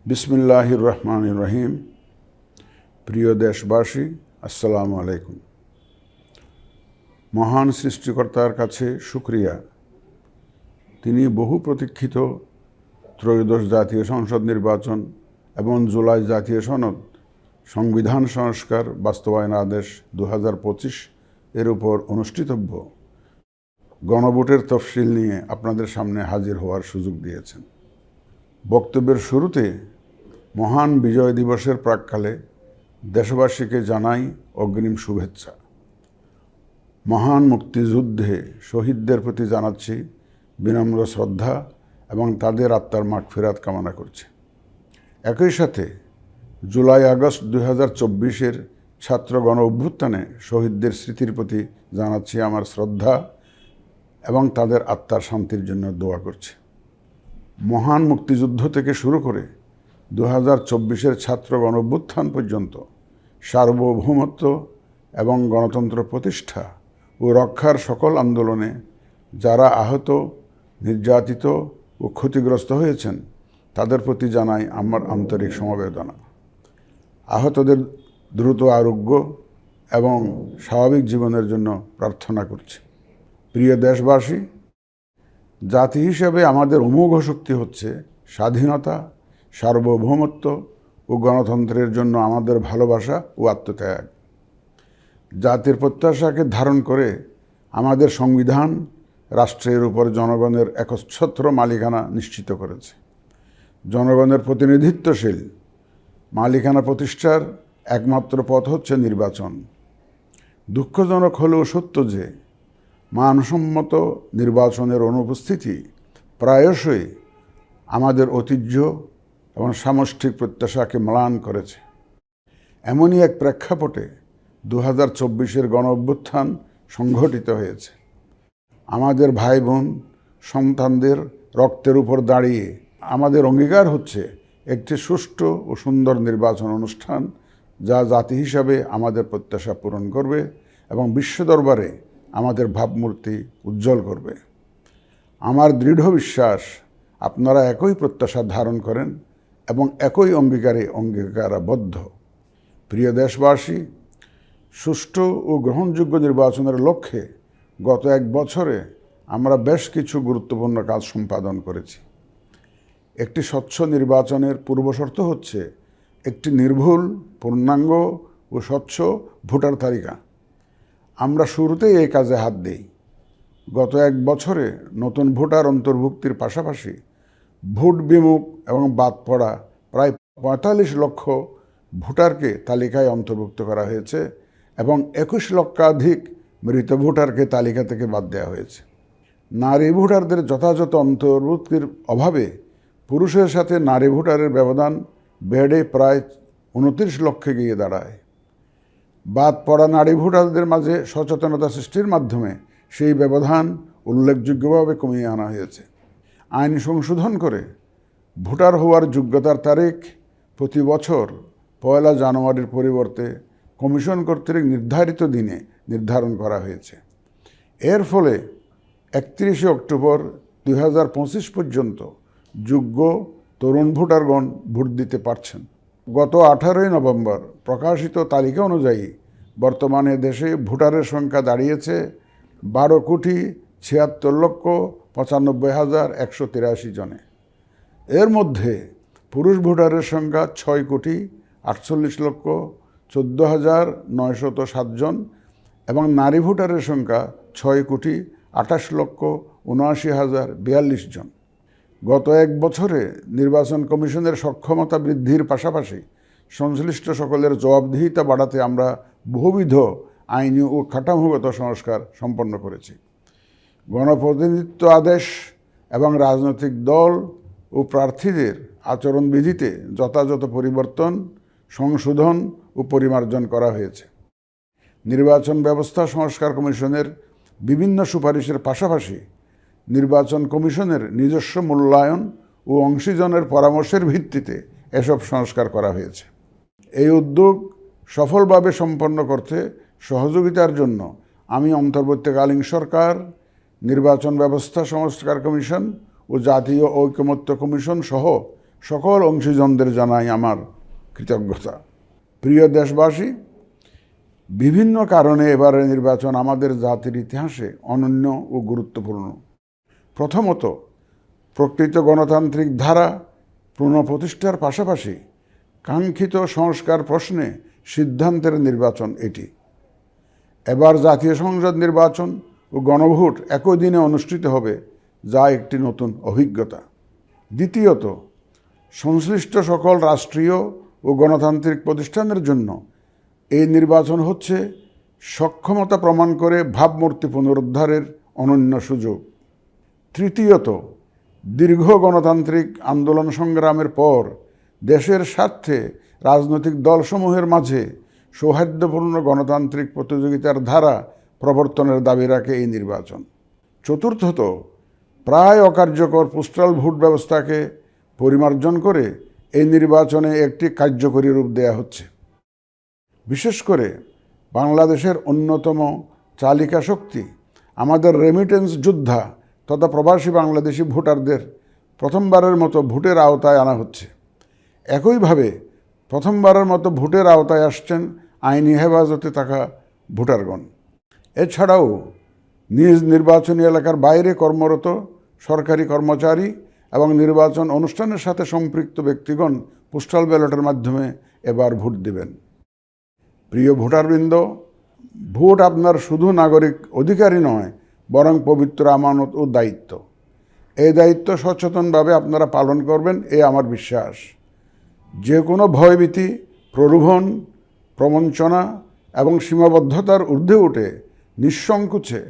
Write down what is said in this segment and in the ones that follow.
বিসমিল্লাহির রহমানির রহিম। প্রিয় দেশবাসী, আসসালামু আলাইকুম। মহান সৃষ্টিকর্তার কাছে শুকরিয়া, তিনি বহু প্রতীক্ষিত ত্রয়োদশ জাতীয় সংসদ নির্বাচন এবং জুলাই জাতীয় সনদ সংবিধান সংস্কার বাস্তবায়ন আদেশ 2025 এর উপর অনুষ্ঠিতব্য গণভোটের তফসিল নিয়ে আপনাদের সামনে হাজির হওয়ার সুযোগ দিয়েছেন। বক্তব্যের শুরুতে মহান বিজয় দিবসের প্রাক্কালে দেশবাসীকে জানাই অগ্রিম শুভেচ্ছা। মহান মুক্তিযুদ্ধে শহীদদের প্রতি জানাচ্ছি বিনম্র শ্রদ্ধা এবং তাদের আত্মার মাগফিরাত কামনা করছি। একই সাথে জুলাই আগস্ট 2024-এর ছাত্র গণ অভ্যুত্থানে শহীদদের স্মৃতির প্রতি জানাচ্ছি আমার শ্রদ্ধা এবং তাদের আত্মার শান্তির জন্য দোয়া করছি। মহান মুক্তিযুদ্ধ থেকে শুরু করে 2024-এর ছাত্র গণ অভ্যুত্থান পর্যন্ত সার্বভৌমত্ব এবং গণতন্ত্র প্রতিষ্ঠা ও রক্ষার সকল আন্দোলনে যারা আহত, নির্যাতিত ও ক্ষতিগ্রস্ত হয়েছেন তাদের প্রতি জানাই আমার আন্তরিক সমবেদনা। আহতদের দ্রুত আরোগ্য এবং স্বাভাবিক জীবনের জন্য প্রার্থনা করছি। প্রিয় দেশবাসী, জাতি হিসেবে আমাদের অমোঘ শক্তি হচ্ছে স্বাধীনতা, সার্বভৌমত্ব ও গণতন্ত্রের জন্য আমাদের ভালোবাসা ও আত্মত্যাগ। জাতির প্রত্যাশাকে ধারণ করে আমাদের সংবিধান রাষ্ট্রের উপর জনগণের একচ্ছত্র মালিকানা নিশ্চিত করেছে। জনগণের প্রতিনিধিত্বশীল মালিকানা প্রতিষ্ঠার একমাত্র পথ হচ্ছে নির্বাচন। দুঃখজনক হলেও সত্য যে মানসম্মত নির্বাচনের অনুপস্থিতি প্রায়শই আমাদের ঐতিহ্য এবং সামষ্টিক প্রত্যাশাকে ম্লান করেছে। এমনই এক প্রেক্ষাপটে 2024-এর গণ অভ্যুত্থান সংঘটিত হয়েছে। আমাদের ভাই বোন সন্তানদের রক্তের উপর দাঁড়িয়ে আমাদের অঙ্গীকার হচ্ছে একটি সুষ্ঠু ও সুন্দর নির্বাচন অনুষ্ঠান, যা জাতি হিসাবে আমাদের প্রত্যাশা পূরণ করবে এবং বিশ্ব দরবারে আমাদের ভাবমূর্তি উজ্জ্বল করবে। আমার দৃঢ় বিশ্বাস আপনারা একই প্রত্যাশা ধারণ করেন এবং একই অঙ্গীকারাবদ্ধ। প্রিয় দেশবাসী, সুষ্ঠু ও গ্রহণযোগ্য নির্বাচনের লক্ষ্যে গত এক বছরে আমরা বেশ কিছু গুরুত্বপূর্ণ কাজ সম্পাদন করেছি। একটি স্বচ্ছ নির্বাচনের পূর্বশর্ত হচ্ছে একটি নির্ভুল, পূর্ণাঙ্গ ও স্বচ্ছ ভোটার তালিকা। আমরা শুরুতেই এই কাজে হাত দিই। গত এক বছরে নতুন ভোটার অন্তর্ভুক্তির পাশাপাশি ভোট বিমুখ এবং বাদ পড়া প্রায় 45 লক্ষ ভোটারকে তালিকায় অন্তর্ভুক্ত করা হয়েছে এবং 21 লক্ষাধিক মৃত ভোটারকে তালিকা থেকে বাদ দেওয়া হয়েছে। নারী ভোটারদের যথাযথ অন্তর্ভুক্তির অভাবে পুরুষের সাথে নারী ভোটারের ব্যবধান বেড়ে প্রায় 29 লক্ষে গিয়ে দাঁড়ায়। বাদ পড়া নারী ভোটারদের মাঝে সচেতনতা সৃষ্টির মাধ্যমে সেই ব্যবধান উল্লেখযোগ্যভাবে কমিয়ে আনা হয়েছে। আইন সংশোধন করে ভোটার হওয়ার যোগ্যতার তারিখ প্রতি বছর 1 জানুয়ারির পরিবর্তে কমিশন কর্তৃক নির্ধারিত দিনে নির্ধারণ করা হয়েছে। এর ফলে 31 অক্টোবর 2025 পর্যন্ত যোগ্য তরুণ ভোটারগণ ভোট দিতে পারছেন। গত 18 নভেম্বর প্রকাশিত তালিকা অনুযায়ী বর্তমানে দেশে ভোটারের সংখ্যা দাঁড়িয়েছে 12,76,95,183 জনে। এর মধ্যে পুরুষ ভোটারের সংখ্যা 6,48,14,907 জন এবং নারী ভোটারের সংখ্যা 6,28,79,042 জন। গত এক বছরে নির্বাচন কমিশনের সক্ষমতা বৃদ্ধির পাশাপাশি সংশ্লিষ্ট সকলের জবাবদিহিতা বাড়াতে আমরা বহুবিধ আইনি ও কাঠামোগত সংস্কার সম্পন্ন করেছি। গণপ্রতিনিধিত্ব আদেশ এবং রাজনৈতিক দল ও প্রার্থীদের আচরণবিধিতে যথাযথ পরিবর্তন, সংশোধন ও পরিমার্জন করা হয়েছে। নির্বাচন ব্যবস্থা সংস্কার কমিশনের বিভিন্ন সুপারিশের পাশাপাশি নির্বাচন কমিশনের নিজস্ব মূল্যায়ন ও অংশীজনের পরামর্শের ভিত্তিতে এসব সংস্কার করা হয়েছে। এই উদ্যোগ সফলভাবে সম্পন্ন করতে সহযোগিতার জন্য আমি অন্তর্বর্তীকালীন সরকার, নির্বাচন ব্যবস্থা সংস্কার কমিশন ও জাতীয় ঐকমত্য কমিশন সহ সকল অংশীজনদের জানাই আমার কৃতজ্ঞতা। প্রিয় দেশবাসী, বিভিন্ন কারণে এবারের নির্বাচন আমাদের জাতির ইতিহাসে অনন্য ও গুরুত্বপূর্ণ। প্রথমত, প্রকৃত গণতান্ত্রিক ধারা পুনঃপ্রতিষ্ঠার পাশাপাশি কাঙ্ক্ষিত সংস্কার প্রশ্নে সিদ্ধান্তের নির্বাচন এটি। এবার জাতীয় সংসদ নির্বাচন ও গণভোট একই দিনে অনুষ্ঠিত হবে, যা একটি নতুন অভিজ্ঞতা। দ্বিতীয়ত, সংশ্লিষ্ট সকল রাষ্ট্রীয় ও গণতান্ত্রিক প্রতিষ্ঠানের জন্য এই নির্বাচন হচ্ছে সক্ষমতা প্রমাণ করে ভাবমূর্তি পুনরুদ্ধারের অনন্য সুযোগ। তৃতীয়ত, দীর্ঘ গণতান্ত্রিক আন্দোলন সংগ্রামের পর দেশের স্বার্থে রাজনৈতিক দলসমূহের মাঝে সৌহার্দ্যপূর্ণ গণতান্ত্রিক প্রতিযোগিতার ধারা প্রবর্তনের দাবি রাখে এই নির্বাচন। চতুর্থত, প্রায় অকার্যকর পোস্টাল ভোট ব্যবস্থাকে পরিমার্জন করে এই নির্বাচনে একটি কার্যকরী রূপ দেয়া হচ্ছে। বিশেষ করে বাংলাদেশের অন্যতম চালিকা শক্তি আমাদের রেমিটেন্স যোদ্ধা তথা প্রবাসী বাংলাদেশি ভোটারদের প্রথমবারের মতো ভোটের আওতায় আনা হচ্ছে। একইভাবে প্রথমবারের মতো ভোটের আওতায় আসছেন আইনি হেফাজতে থাকা ভোটারগণ। এছাড়াও নিজ নির্বাচনী এলাকার বাইরে কর্মরত সরকারি কর্মচারী এবং নির্বাচন অনুষ্ঠানের সাথে সম্পৃক্ত ব্যক্তিগণ পোস্টাল ব্যালটের মাধ্যমে এবার ভোট দেবেন। প্রিয় ভোটারবৃন্দ, ভোট আপনার শুধু নাগরিক অধিকারই নয়, বরং পবিত্র আমানত ও দায়িত্ব। এই দায়িত্ব সচেতনভাবে আপনারা পালন করবেন, এ আমার বিশ্বাস। যে কোনো ভয়ভীতি, প্রলোভন, প্রবঞ্চনা এবং সীমাবদ্ধতার ঊর্ধ্বে উঠে নিঃসংকোচে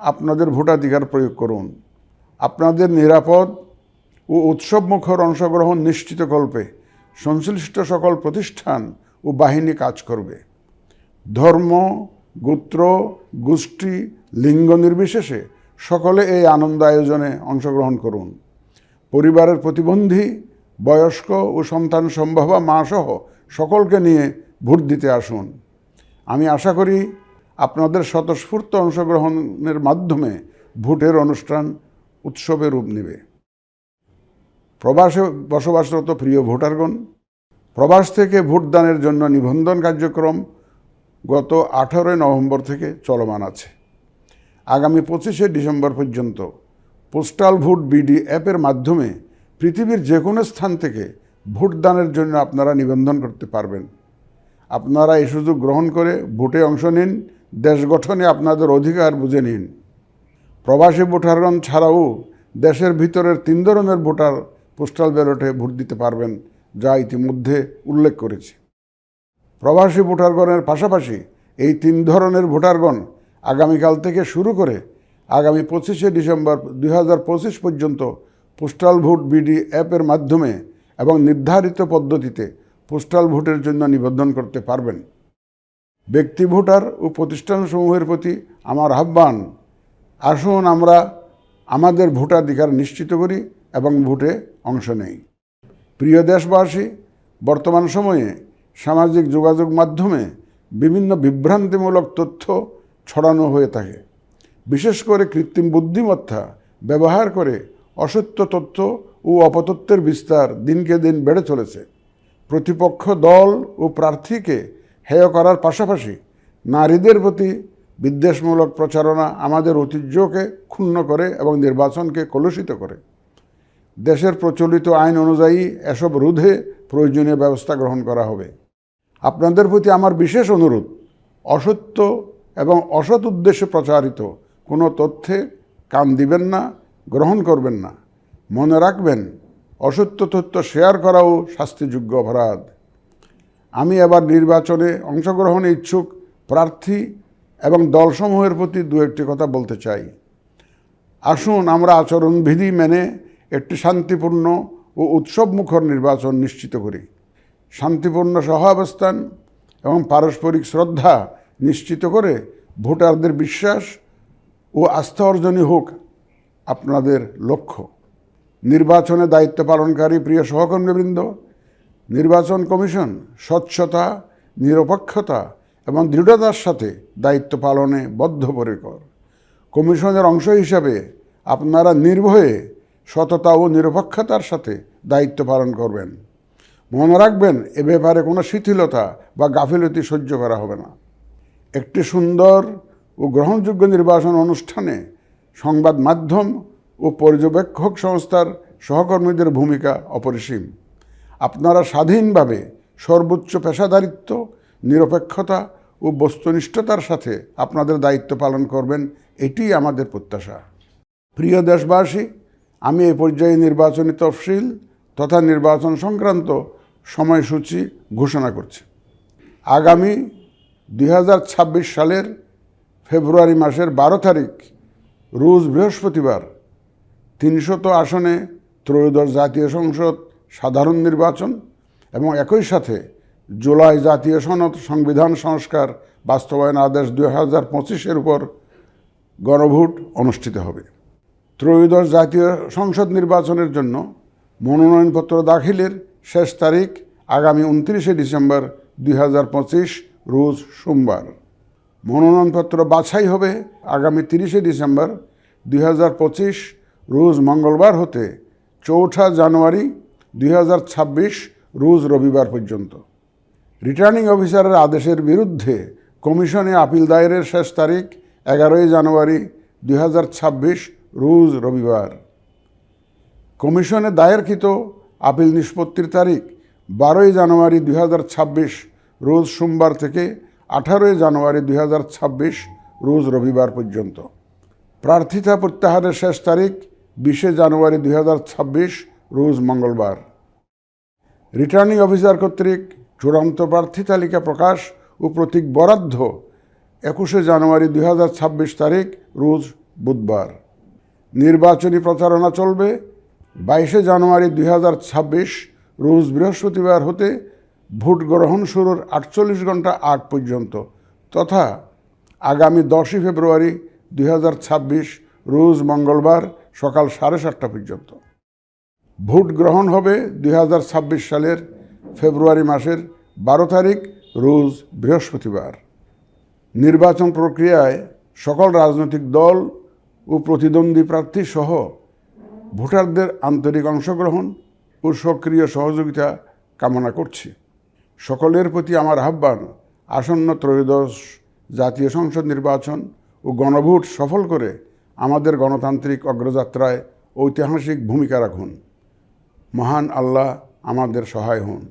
আপনাদের ভোটাধিকার প্রয়োগ করুন। আপনাদের নিরাপদ ও উৎসবমুখর অংশগ্রহণ নিশ্চিতকল্পে সংশ্লিষ্ট সকল প্রতিষ্ঠান ও বাহিনী কাজ করবে। ধর্ম, গোত্র, গোষ্ঠী, লিঙ্গ নির্বিশেষে সকলে এই আনন্দ আয়োজনে অংশগ্রহণ করুন। পরিবারের প্রতিবন্ধী, বয়স্ক ও সন্তান সম্ভবা মা সহ সকলকে নিয়ে ভোট দিতে আসুন। আমি আশা করি আপনাদের স্বতঃস্ফূর্ত অংশগ্রহণের মাধ্যমে ভোটের অনুষ্ঠান উৎসবে রূপ নেবে। প্রবাসে বসবাসরত প্রিয় ভোটারগণ, প্রবাস থেকে ভোটদানের জন্য নিবন্ধন কার্যক্রম গত 18 নভেম্বর থেকে চলমান আছে। আগামী 25শে ডিসেম্বর পর্যন্ত পোস্টাল ভোট বিডি অ্যাপের মাধ্যমে পৃথিবীর যে কোনো স্থান থেকে ভোটদানের জন্য আপনারা নিবন্ধন করতে পারবেন। আপনারা এই সুযোগ গ্রহণ করে ভোটে অংশ নিন, দেশ গঠনে আপনাদের অধিকার বুঝে নিন। প্রবাসী ভোটারগণ ছাড়াও দেশের ভিতরের 3 ধরনের ভোটার পোস্টাল ব্যালটে ভোট দিতে পারবেন, যা ইতিমধ্যে উল্লেখ করেছি। প্রবাসী ভোটারগণের পাশাপাশি এই 3 ধরনের ভোটারগণ আগামীকাল থেকে শুরু করে আগামী 25শে ডিসেম্বর 2025 পর্যন্ত পোস্টাল ভোট বিডি অ্যাপের মাধ্যমে এবং নির্ধারিত পদ্ধতিতে পোস্টাল ভোটের জন্য নিবন্ধন করতে পারবেন। ব্যক্তি ভোটার ও প্রতিষ্ঠানসমূহের প্রতি আমার আহ্বান, আসুন আমরা আমাদের ভোটাধিকার নিশ্চিত করি এবং ভোটে অংশ নেই। প্রিয় দেশবাসী, বর্তমান সময়ে সামাজিক যোগাযোগ মাধ্যমে বিভিন্ন বিভ্রান্তিমূলক তথ্য ছড়ানো হয়ে থাকে। বিশেষ করে কৃত্রিম বুদ্ধিমত্তা ব্যবহার করে অসত্য তথ্য ও অপতথ্যের বিস্তার দিনকে দিন বেড়ে চলেছে। প্রতিপক্ষ দল ও প্রার্থীকে হেয় করার পাশাপাশি নারীদের প্রতি বিদ্বেষমূলক প্রচারণা আমাদের ঐতিহ্যকে ক্ষুণ্ণ করে এবং নির্বাচনকে কলুষিত করে। দেশের প্রচলিত আইন অনুযায়ী এসব রোধে প্রয়োজনীয় ব্যবস্থা গ্রহণ করা হবে। আপনাদের প্রতি আমার বিশেষ অনুরোধ, অসত্য এবং অসৎ উদ্দেশ্যে প্রচারিত কোনো তথ্যে কান দিবেন না, গ্রহণ করবেন না। মনে রাখবেন, অসত্য তথ্য শেয়ার করাও শাস্তিযোগ্য অপরাধ। আমি এবার নির্বাচনে অংশগ্রহণে ইচ্ছুক প্রার্থী এবং দলসমূহের প্রতি 2-1টি কথা বলতে চাই। আসুন আমরা আচরণবিধি মেনে একটি শান্তিপূর্ণ ও উৎসবমুখর নির্বাচন নিশ্চিত করি। শান্তিপূর্ণ সহাবস্থান এবং পারস্পরিক শ্রদ্ধা নিশ্চিত করে ভোটারদের বিশ্বাস ও আস্থা অর্জনই হোক আপনাদের লক্ষ্য। নির্বাচনে দায়িত্ব পালনকারী প্রিয় সহকর্মীবৃন্দ, নির্বাচন কমিশন স্বচ্ছতা, নিরপেক্ষতা এবং দৃঢ়তার সাথে দায়িত্ব পালনে বদ্ধপরিকর। কমিশনের অংশ হিসাবে আপনারা নির্ভয়ে সততা ও নিরপেক্ষতার সাথে দায়িত্ব পালন করবেন। মনে রাখবেন, এ ব্যাপারে কোনো শিথিলতা বা গাফিলতি সহ্য করা হবে না। একটি সুন্দর ও গ্রহণযোগ্য নির্বাচন অনুষ্ঠানে সংবাদ মাধ্যম ও পর্যবেক্ষক সংস্থার সহকর্মীদের ভূমিকা অপরিসীম। আপনারা স্বাধীনভাবে সর্বোচ্চ পেশাদারিত্ব, নিরপেক্ষতা ও বস্তুনিষ্ঠতার সাথে আপনাদের দায়িত্ব পালন করবেন, এটিই আমাদের প্রত্যাশা। প্রিয় দেশবাসী, আমি এই পর্যায়ে নির্বাচনী তফসিল তথা নির্বাচন সংক্রান্ত সময়সূচি ঘোষণা করছি। আগামী 2026 সালের ফেব্রুয়ারি মাসের 12 তারিখ রোজ বৃহস্পতিবার 300 আসনে ত্রয়োদশ জাতীয় সংসদ সাধারণ নির্বাচন এবং একই সাথে জুলাই জাতীয় সনদ সংবিধান সংস্কার বাস্তবায়ন আদেশ 2025-এর উপর গণভোট অনুষ্ঠিত হবে। ত্রয়োদশ জাতীয় সংসদ নির্বাচনের জন্য মনোনয়নপত্র দাখিলের শেষ তারিখ আগামী 29 ডিসেম্বর 2025 রোজ সোমবার। মনোনয়নপত্র বাছাই হবে আগামী 30 ডিসেম্বর 2025 রোজ মঙ্গলবার হতে 4 জানুয়ারি 2026 রোজ রবিবার পর্যন্ত। রিটার্নিং অফিসারের আদেশের বিরুদ্ধে কমিশনে আপিল দায়েরের শেষ তারিখ 11 জানুয়ারি 2026 রোজ রবিবার। কমিশনে দায়েরকৃত আপিল নিষ্পত্তির তারিখ 12 জানুয়ারি 2026 রোজ সোমবার থেকে 18 জানুয়ারি 2026 রোজ রবিবার পর্যন্ত। প্রার্থিতা প্রত্যাহারের শেষ তারিখ 20 জানুয়ারি 2026 রোজ মঙ্গলবার। রিটার্নিং অফিসার কর্তৃক চূড়ান্ত প্রার্থী তালিকা প্রকাশ ও প্রতীক বরাদ্দ 21 জানুয়ারি 2026 তারিখ রোজ বুধবার। নির্বাচনী প্রচারণা চলবে 22 জানুয়ারি 2026 রোজ বৃহস্পতিবার হতে ভোট গ্রহণ শুরুর 48 ঘন্টা আগ পর্যন্ত তথা আগামী 10 ফেব্রুয়ারি 2026 রোজ মঙ্গলবার সকাল 7:30 পর্যন্ত। ভোট গ্রহণ হবে 2026 সালের ফেব্রুয়ারি মাসের 12 তারিখ রোজ বৃহস্পতিবার। নির্বাচন প্রক্রিয়ায় সকল রাজনৈতিক দল ও প্রতিদ্বন্দ্বী প্রার্থী সহ ভোটারদের আন্তরিক অংশগ্রহণ ও সক্রিয় সহযোগিতা কামনা করছি। সকলের প্রতি আমার আহ্বান, আসন্ন ত্রয়োদশ জাতীয় সংসদ নির্বাচন ও গণভোট সফল করে আমাদের গণতান্ত্রিক অগ্রযাত্রায় ঐতিহাসিক ভূমিকা রাখুন। মহান আল্লাহ আমাদের সহায় হন।